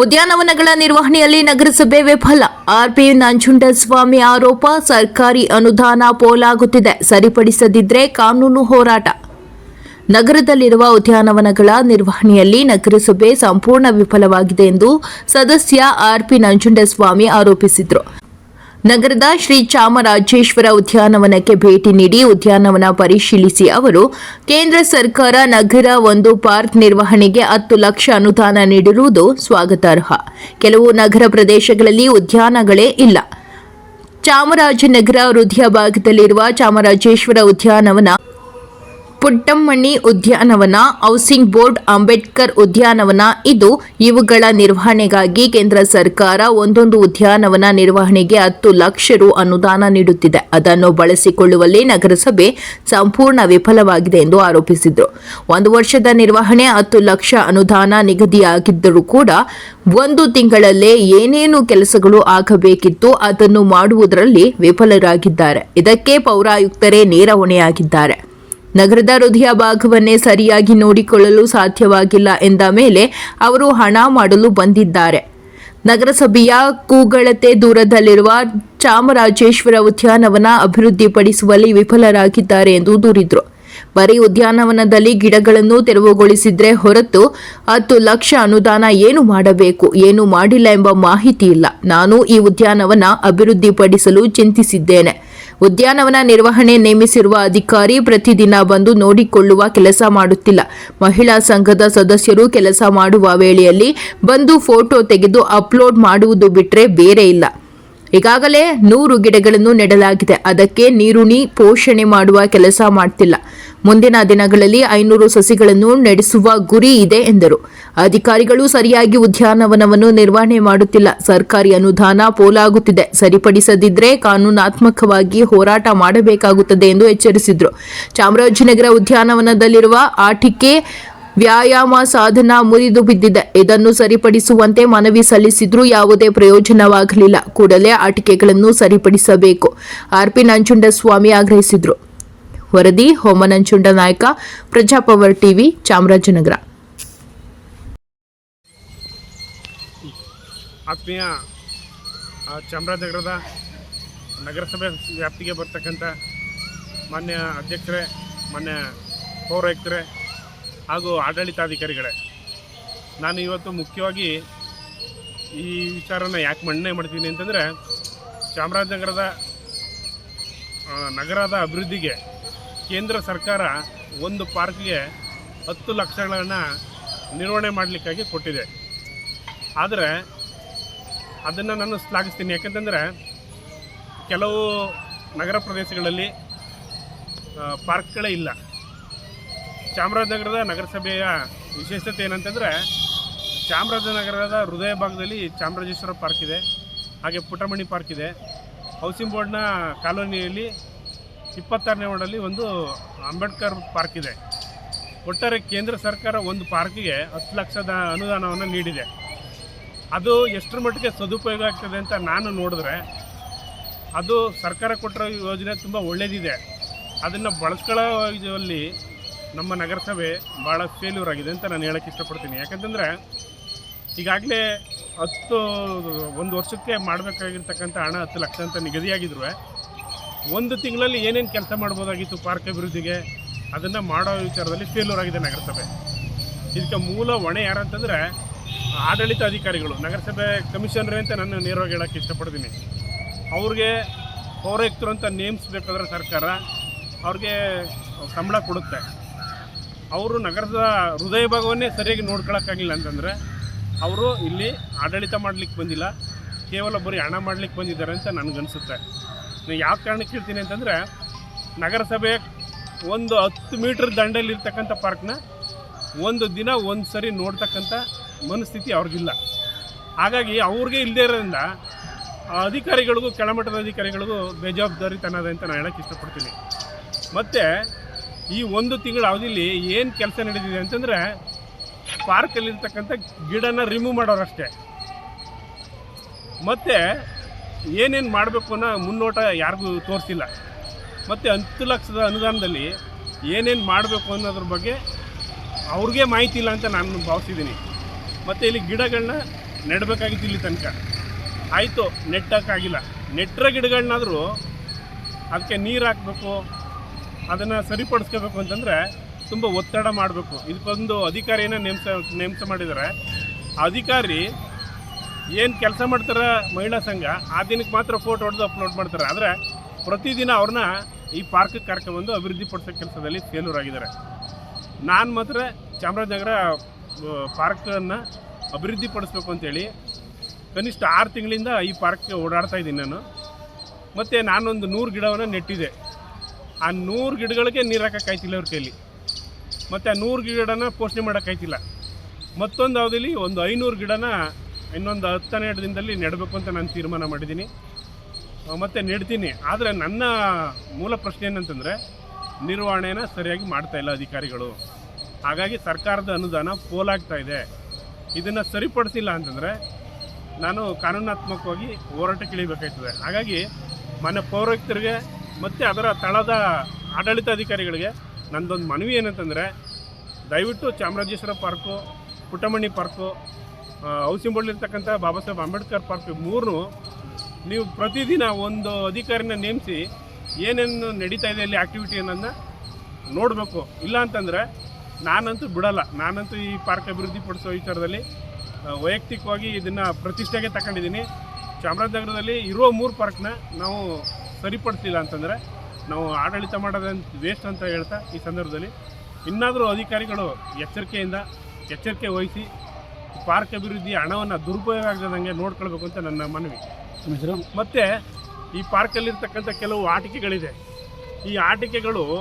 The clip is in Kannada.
ಉದ್ಯಾನವನಗಳ ನಿರ್ವಹಣೆಯಲ್ಲಿ ನಗರಸಭೆ ವಿಫಲ. ಆರ್ಪಿ ನಂಜುಂಡಸ್ವಾಮಿ ಆರೋಪ. ಸರ್ಕಾರಿ ಅನುದಾನ ಪೋಲಾಗುತ್ತಿದೆ, ಸರಿಪಡಿಸದಿದ್ರೆ ಕಾನೂನು ಹೋರಾಟ. ನಗರದಲ್ಲಿರುವ ಉದ್ಯಾನವನಗಳ ನಿರ್ವಹಣೆಯಲ್ಲಿ ನಗರಸಭೆ ಸಂಪೂರ್ಣ ವಿಫಲವಾಗಿದೆ ಎಂದು ಸದಸ್ಯ ಆರ್ಪಿ ನಂಜುಂಡಸ್ವಾಮಿ ಆರೋಪಿಸಿದರು. ನಗರದ ಶ್ರೀ ಚಾಮರಾಜೇಶ್ವರ ಉದ್ಯಾನವನಕ್ಕೆ ಭೇಟಿ ನೀಡಿ ಉದ್ಯಾನವನ ಪರಿಶೀಲಿಸಿ ಅವರು, ಕೇಂದ್ರ ಸರ್ಕಾರ ನಗರ ಒಂದು ಪಾರ್ಕ್ ನಿರ್ವಹಣೆಗೆ 10 ಲಕ್ಷ ಅನುದಾನ ನೀಡಿರುವುದು ಸ್ವಾಗತಾರ್ಹ. ಕೆಲವು ನಗರ ಪ್ರದೇಶಗಳಲ್ಲಿ ಉದ್ಯಾನಗಳೇ ಇಲ್ಲ. ಚಾಮರಾಜನಗರ ಹೃದಯ ಭಾಗದಲ್ಲಿರುವ ಚಾಮರಾಜೇಶ್ವರ ಉದ್ಯಾನವನ, ಪುಟ್ಟಮ್ಮಣ್ಣಿ ಉದ್ಯಾನವನ, ಹೌಸಿಂಗ್ ಬೋರ್ಡ್, ಅಂಬೇಡ್ಕರ್ ಉದ್ಯಾನವನ ಇವುಗಳ ನಿರ್ವಹಣೆಗಾಗಿ ಕೇಂದ್ರ ಸರ್ಕಾರ ಒಂದೊಂದು ಉದ್ಯಾನವನ ನಿರ್ವಹಣೆಗೆ 10 ಲಕ್ಷ ರು ಅನುದಾನ ನೀಡುತ್ತಿದೆ. ಅದನ್ನು ಬಳಸಿಕೊಳ್ಳುವಲ್ಲಿ ನಗರಸಭೆ ಸಂಪೂರ್ಣ ವಿಫಲವಾಗಿದೆ ಎಂದು ಆರೋಪಿಸಿದರು. 1 ವರ್ಷದ ನಿರ್ವಹಣೆ 10 ಲಕ್ಷ ಅನುದಾನ ನಿಗದಿಯಾಗಿದ್ದರೂ ಕೂಡ 1 ತಿಂಗಳಲ್ಲೇ ಏನೇನು ಕೆಲಸಗಳು ಆಗಬೇಕಿತ್ತು ಅದನ್ನು ಮಾಡುವುದರಲ್ಲಿ ವಿಫಲರಾಗಿದ್ದಾರೆ. ಇದಕ್ಕೆ ಪೌರಾಯುಕ್ತರೇ ನೇರ ಹೊಣೆಯಾಗಿದ್ದಾರೆ. ನಗರದ ಹೃದಯ ಭಾಗವನ್ನೇ ಸರಿಯಾಗಿ ನೋಡಿಕೊಳ್ಳಲು ಸಾಧ್ಯವಾಗಿಲ್ಲ ಎಂದ ಮೇಲೆ ಅವರು ಹಣ ಮಾಡಲು ಬಂದಿದ್ದಾರೆ. ನಗರಸಭೆಯ ಕೂಗಳತೆ ದೂರದಲ್ಲಿರುವ ಚಾಮರಾಜೇಶ್ವರ ಉದ್ಯಾನವನ ಅಭಿವೃದ್ಧಿಪಡಿಸುವಲ್ಲಿ ವಿಫಲರಾಗಿದ್ದಾರೆ ಎಂದು ದೂರಿದರು. ಬರೀ ಉದ್ಯಾನವನದಲ್ಲಿ ಗಿಡಗಳನ್ನು ತೆರವುಗೊಳಿಸಿದ್ರೆ ಹೊರತು 10 ಲಕ್ಷ ಅನುದಾನ ಏನು ಮಾಡಬೇಕು, ಏನು ಮಾಡಿಲ್ಲ ಎಂಬ ಮಾಹಿತಿ ಇಲ್ಲ. ನಾನು ಈ ಉದ್ಯಾನವನ ಅಭಿವೃದ್ಧಿಪಡಿಸಲು ಚಿಂತಿಸಿದ್ದೇನೆ. ಉದ್ಯಾನವನ ನಿರ್ವಹಣೆ ನೇಮಿಸಿರುವ ಅಧಿಕಾರಿ ಪ್ರತಿದಿನ ಬಂದು ನೋಡಿಕೊಳ್ಳುವ ಕೆಲಸ ಮಾಡುತ್ತಿಲ್ಲ. ಮಹಿಳಾ ಸಂಘದ ಸದಸ್ಯರು ಕೆಲಸ ಮಾಡುವ ವೇಳೆಯಲ್ಲಿ ಬಂದು ಫೋಟೋ ತೆಗೆದು ಅಪ್ಲೋಡ್ ಮಾಡುವುದು ಬಿಟ್ಟರೆ ಬೇರೆ ಇಲ್ಲ. ಈಗಾಗಲೇ 100 ಗಿಡಗಳನ್ನು ನೆಡಲಾಗಿದೆ. ಅದಕ್ಕೆ ನೀರುಣಿ ಪೋಷಣೆ ಮಾಡುವ ಕೆಲಸ ಮಾಡ್ತಿಲ್ಲ. ಮುಂದಿನ ದಿನಗಳಲ್ಲಿ 500 ಸಸಿಗಳನ್ನು ನೆಡೆಸುವ ಗುರಿ ಇದೆ ಎಂದರು. ಅಧಿಕಾರಿಗಳು ಸರಿಯಾಗಿ ಉದ್ಯಾನವನವನ್ನು ನಿರ್ವಹಣೆ ಮಾಡುತ್ತಿಲ್ಲ. ಸರ್ಕಾರಿ ಅನುದಾನ ಪೋಲಾಗುತ್ತಿದೆ, ಸರಿಪಡಿಸದಿದ್ರೆ ಕಾನೂನಾತ್ಮಕವಾಗಿ ಹೋರಾಟ ಮಾಡಬೇಕಾಗುತ್ತದೆ ಎಂದು ಎಚ್ಚರಿಸಿದರು. ಚಾಮರಾಜನಗರ ಉದ್ಯಾನವನದಲ್ಲಿರುವ ಆಟಿಕೆ ವ್ಯಾಯಾಮ ಸಾಧನ ಮುರಿದು ಬಿದ್ದಿದೆ. ಇದನ್ನು ಸರಿಪಡಿಸುವಂತೆ ಮನವಿ ಸಲ್ಲಿಸಿದ್ರೂ ಯಾವುದೇ ಪ್ರಯೋಜನವಾಗಲಿಲ್ಲ. ಕೂಡಲೇ ಆಟಿಕೆಗಳನ್ನು ಸರಿಪಡಿಸಬೇಕು. ಆರ್ಪಿ ನಂಜುಂಡಸ್ವಾಮಿ ಆಗ್ರಹಿಸಿದರು. ವರದಿ ಹೋಮನಂಜುಂಡ ನಾಯಕ, ಪ್ರಜಾಪವರ್ ಟಿವಿ, ಚಾಮರಾಜನಗರ. ಆತ್ಮೀಯ ಚಾಮರಾಜನಗರದ ನಗರಸಭೆ ವ್ಯಾಪ್ತಿಗೆ ಬರ್ತಕ್ಕಂಥ ಮಾನ್ಯ ಅಧ್ಯಕ್ಷರೇ, ಮಾನ್ಯ ಪೌರಾಯುಕ್ತರೇ ಹಾಗೂ ಆಡಳಿತಾಧಿಕಾರಿಗಳೇ, ನಾನು ಇವತ್ತು ಮುಖ್ಯವಾಗಿ ಈ ವಿಚಾರನ ಯಾಕೆ ಮಂಡನೆ ಮಾಡ್ತೀನಿ ಅಂತಂದರೆ, ಚಾಮರಾಜನಗರದ ನಗರದ ಅಭಿವೃದ್ಧಿಗೆ ಕೇಂದ್ರ ಸರ್ಕಾರ ಒಂದು ಪಾರ್ಕ್ಗೆ 10 ಲಕ್ಷಗಳನ್ನು ನಿರ್ವಹಣೆ ಮಾಡಲಿಕ್ಕಾಗಿ ಕೊಟ್ಟಿದೆ. ಆದರೆ ಅದನ್ನು ನಾನು ಶ್ಲಾಘಿಸ್ತೀನಿ. ಯಾಕೆಂತಂದರೆ ಕೆಲವು ನಗರ ಪ್ರದೇಶಗಳಲ್ಲಿ ಪಾರ್ಕ್ಗಳೇ ಇಲ್ಲ. ಚಾಮರಾಜನಗರದ ನಗರಸಭೆಯ ವಿಶೇಷತೆ ಏನಂತಂದರೆ, ಚಾಮರಾಜನಗರದ ಹೃದಯ ಭಾಗದಲ್ಲಿ ಚಾಮರಾಜೇಶ್ವರ ಪಾರ್ಕ್ ಇದೆ, ಹಾಗೆ ಪುಟ್ಟಮಣಿ ಪಾರ್ಕ್ ಇದೆ. ಹೌಸಿಂಗ್ ಬೋರ್ಡ್ನ ಕಾಲೋನಿಯಲ್ಲಿ 26ನೇ ವಾರ್ಡಲ್ಲಿ ಒಂದು ಅಂಬೇಡ್ಕರ್ ಪಾರ್ಕ್ ಇದೆ. ಒಟ್ಟಾರೆ ಕೇಂದ್ರ ಸರ್ಕಾರ ಒಂದು ಪಾರ್ಕಿಗೆ 10 ಲಕ್ಷದ ಅನುದಾನವನ್ನು ನೀಡಿದೆ. ಅದು ಎಷ್ಟರ ಮಟ್ಟಿಗೆ ಸದುಪಯೋಗ ಆಗ್ತದೆ ಅಂತ ನಾನು ನೋಡಿದ್ರೆ, ಅದು ಸರ್ಕಾರ ಕೊಟ್ಟಿರೋ ಯೋಜನೆ ತುಂಬ ಒಳ್ಳೆಯದಿದೆ. ಅದನ್ನು ಬಳಸ್ಕೊಳ್ಳೋಲ್ಲಿ ನಮ್ಮ ನಗರಸಭೆ ಭಾಳ ಫೇಲ್ಯೂರ್ ಆಗಿದೆ ಅಂತ ನಾನು ಹೇಳೋಕ್ಕೆ ಇಷ್ಟಪಡ್ತೀನಿ. ಯಾಕಂತಂದರೆ ಈಗಾಗಲೇ 1 ವರ್ಷಕ್ಕೆ ಮಾಡಬೇಕಾಗಿರ್ತಕ್ಕಂಥ ಹಣ 10 ಲಕ್ಷ ಅಂತ ನಿಗದಿಯಾಗಿದ್ರು 1 ತಿಂಗಳಲ್ಲಿ ಏನೇನು ಕೆಲಸ ಮಾಡ್ಬೋದಾಗಿತ್ತು ಪಾರ್ಕ್ ಅಭಿವೃದ್ಧಿಗೆ, ಅದನ್ನು ಮಾಡೋ ವಿಚಾರದಲ್ಲಿ ಫೇಲ್ಯೂರ್ ಆಗಿದೆ ನಗರಸಭೆ. ಇದಕ್ಕೆ ಮೂಲ ಹೊಣೆ ಯಾರಂತಂದರೆ ಆಡಳಿತ ಅಧಿಕಾರಿಗಳು, ನಗರಸಭೆ ಕಮಿಷನರೇ ಅಂತ ನಾನು ನೇರವಾಗಿ ಹೇಳೋಕ್ಕೆ ಇಷ್ಟಪಡ್ತೀನಿ. ಅವ್ರಿಗೆ ಪೌರಾಯುಕ್ತರು ಅಂತ ನೇಮಿಸಬೇಕಾದ್ರೆ ಸರ್ಕಾರ ಅವ್ರಿಗೆ ಸಂಬಳ ಕೊಡುತ್ತೆ. ಅವರು ನಗರದ ಹೃದಯ ಭಾಗವನ್ನೇ ಸರಿಯಾಗಿ ನೋಡ್ಕೊಳ್ಳೋಕ್ಕಾಗಿಲ್ಲ ಅಂತಂದರೆ ಅವರು ಇಲ್ಲಿ ಆಡಳಿತ ಮಾಡಲಿಕ್ಕೆ ಬಂದಿಲ್ಲ, ಕೇವಲ ಬರೀ ಹಣ ಮಾಡಲಿಕ್ಕೆ ಬಂದಿದ್ದಾರೆ ಅಂತ ನನಗನ್ಸುತ್ತೆ. ನೀವು ಯಾವ ಕಾರಣಕ್ಕೆ ಹೇಳ್ತೀನಿ ಅಂತಂದರೆ, ನಗರಸಭೆ ಒಂದು 10 ಮೀಟ್ರ್ ದಂಡೆಯಲ್ಲಿರ್ತಕ್ಕಂಥ ಪಾರ್ಕ್ನ ಒಂದು ದಿನ ಒಂದು ಸರಿ ನೋಡ್ತಕ್ಕಂಥ ಮನಸ್ಥಿತಿ ಅವ್ರಿಗಿಲ್ಲ. ಹಾಗಾಗಿ ಅವ್ರಿಗೆ ಇಲ್ಲದೇ ಇರೋದ್ರಿಂದ ಅಧಿಕಾರಿಗಳಿಗೂ, ಕೆಳಮಟ್ಟದ ಅಧಿಕಾರಿಗಳಿಗೂ ಬೇಜವಾಬ್ದಾರಿತನದ ಅಂತ ನಾನು ಹೇಳೋಕ್ಕೆ ಇಷ್ಟಪಡ್ತೀನಿ. ಮತ್ತು ಈ 1 ತಿಂಗಳ ಅವಧಿಯಲ್ಲಿ ಏನು ಕೆಲಸ ನಡೆದಿದೆ ಅಂತಂದರೆ, ಪಾರ್ಕಲ್ಲಿರ್ತಕ್ಕಂಥ ಗಿಡನ ರಿಮೂವ್ ಮಾಡೋರಷ್ಟೇ. ಮತ್ತು ಏನೇನು ಮಾಡಬೇಕು ಅನ್ನೋ ಮುನ್ನೋಟ ಯಾರಿಗೂ ತೋರಿಸಿಲ್ಲ. ಮತ್ತು 10 ಲಕ್ಷದ ಅನುದಾನದಲ್ಲಿ ಏನೇನು ಮಾಡಬೇಕು ಅನ್ನೋದ್ರ ಬಗ್ಗೆ ಅವ್ರಿಗೆ ಮಾಹಿತಿ ಇಲ್ಲ ಅಂತ ನಾನು ಭಾವಿಸಿದ್ದೀನಿ. ಮತ್ತು ಇಲ್ಲಿ ಗಿಡಗಳನ್ನ ನೆಡಬೇಕಾಗಿತ್ತು ಇಲ್ಲಿ ತನಕ. ಆಯಿತು, ನೆಟ್ಟಕ್ಕಾಗಿಲ್ಲ. ನೆಟ್ಟರೆ ಗಿಡಗಳನ್ನಾದರೂ ಅದಕ್ಕೆ ನೀರು ಹಾಕಬೇಕು, ಅದನ್ನು ಸರಿಪಡಿಸ್ಕೋಬೇಕು ಅಂತಂದರೆ ತುಂಬ ಒತ್ತಡ ಮಾಡಬೇಕು. ಇದಕ್ಕೊಂದು ಅಧಿಕಾರಿಯನ್ನು ನೇಮಕ ಮಾಡಿದ್ದಾರೆ. ಅಧಿಕಾರಿ ಏನು ಕೆಲಸ ಮಾಡ್ತಾರೆ ಮಹಿಳಾ ಸಂಘ, ಆ ದಿನಕ್ಕೆ ಮಾತ್ರ ಫೋಟೋ ಹೊಡೆದು ಅಪ್ಲೋಡ್ ಮಾಡ್ತಾರೆ. ಆದರೆ ಪ್ರತಿದಿನ ಅವ್ರನ್ನ ಈ ಪಾರ್ಕ್ಗೆ ಕರ್ಕೊಂಡ್ಬಂದು ಅಭಿವೃದ್ಧಿ ಪಡಿಸೋ ಕೆಲಸದಲ್ಲಿ ಫೇಲ್ಯೂರ್ ಆಗಿದ್ದಾರೆ. ನಾನು ಮಾತ್ರ ಚಾಮರಾಜನಗರ ಪಾರ್ಕನ್ನು ಅಭಿವೃದ್ಧಿ ಪಡಿಸ್ಬೇಕು ಅಂತೇಳಿ ಕನಿಷ್ಠ 6 ತಿಂಗಳಿಂದ ಈ ಪಾರ್ಕ್ಗೆ ಓಡಾಡ್ತಾ ಇದ್ದೀನಿ ನಾನು. ಮತ್ತು ನಾನೊಂದು 100 ಗಿಡವನ್ನು ನೆಟ್ಟಿದ್ದೆ. ಆ 100 ಗಿಡಗಳಿಗೆ ನೀರು ಹಾಕೋಕ್ಕಾಯ್ತಿಲ್ಲ ಅವ್ರ ಕೈಲಿ. ಮತ್ತು ಆ 100 ಗಿಡನ ಪೋಷಣೆ ಮಾಡೋಕ್ಕಾಯ್ತಿಲ್ಲ. ಮತ್ತೊಂದು ಅವಧಿಯಲ್ಲಿ ಒಂದು 500 ಗಿಡನ ಇನ್ನೊಂದು 10-12 ದಿನದಲ್ಲಿ ನೆಡಬೇಕು ಅಂತ ನಾನು ತೀರ್ಮಾನ ಮಾಡಿದ್ದೀನಿ ಮತ್ತು ನೆಡ್ತೀನಿ. ಆದರೆ ನನ್ನ ಮೂಲ ಪ್ರಶ್ನೆ ಏನಂತಂದರೆ ನಿರ್ವಹಣೆನ ಸರಿಯಾಗಿ ಮಾಡ್ತಾಯಿಲ್ಲ ಅಧಿಕಾರಿಗಳು. ಹಾಗಾಗಿ ಸರ್ಕಾರದ ಅನುದಾನ ಪೋಲಾಗ್ತಾ ಇದೆ. ಇದನ್ನು ಸರಿಪಡಿಸಿಲ್ಲ ಅಂತಂದರೆ ನಾನು ಕಾನೂನಾತ್ಮಕವಾಗಿ ಹೋರಾಟಕ್ಕೆ ಇಳಿಬೇಕಾಗ್ತದೆ. ಹಾಗಾಗಿ ಮಾನ್ಯ ಪೌರಾಯುಕ್ತರಿಗೆ ಮತ್ತು ಅದರ ತಳದ ಆಡಳಿತಾಧಿಕಾರಿಗಳಿಗೆ ನನ್ನದೊಂದು ಮನವಿ ಏನಂತಂದರೆ, ದಯವಿಟ್ಟು Chamarajeshwara park, Puttamani park, ಹೌಸಿಂಬೋರ್ಡ್ಲಿರ್ತಕ್ಕಂಥ Baba Saheb Ambedkar park 3 ನೀವು ಪ್ರತಿದಿನ ಒಂದು ಅಧಿಕಾರಿನ ನೇಮಿಸಿ ಏನೇನು ನಡೀತಾ ಇದೆ ಅಲ್ಲಿ ಆ್ಯಕ್ಟಿವಿಟಿ ಅನ್ನೋದನ್ನ ನೋಡಬೇಕು. ಇಲ್ಲ ಅಂತಂದರೆ ನಾನಂತೂ ಬಿಡಲ್ಲ. ನಾನಂತೂ ಈ ಪಾರ್ಕ್ ಅಭಿವೃದ್ಧಿ ಪಡಿಸೋ ವಿಚಾರದಲ್ಲಿ ವೈಯಕ್ತಿಕವಾಗಿ ಇದನ್ನು ಪ್ರತಿಷ್ಠೆಗೆ ತಗೊಂಡಿದ್ದೀನಿ. ಚಾಮರಾಜನಗರದಲ್ಲಿ ಇರೋ 3 ಪಾರ್ಕ್ನ ನಾವು ಸರಿಪಡಿಸಿಲ್ಲ ಅಂತಂದರೆ ನಾವು ಆಡಳಿತ ಮಾಡೋದಂತ ವೇಸ್ಟ್ ಅಂತ ಹೇಳ್ತಾ ಈ ಸಂದರ್ಭದಲ್ಲಿ ಇನ್ನಾದರೂ ಅಧಿಕಾರಿಗಳು ಎಚ್ಚರಿಕೆ ವಹಿಸಿ ಪಾರ್ಕ್ ಅಭಿವೃದ್ಧಿ ಹಣವನ್ನು ದುರುಪಯೋಗ ಆಗದಂಗೆ ನೋಡ್ಕೊಳ್ಬೇಕು ಅಂತ ನನ್ನ ಮನವಿ. ಮತ್ತು ಈ ಪಾರ್ಕಲ್ಲಿರ್ತಕ್ಕಂಥ ಕೆಲವು ಆಟಿಕೆಗಳಿದೆ. ಈ ಆಟಿಕೆಗಳು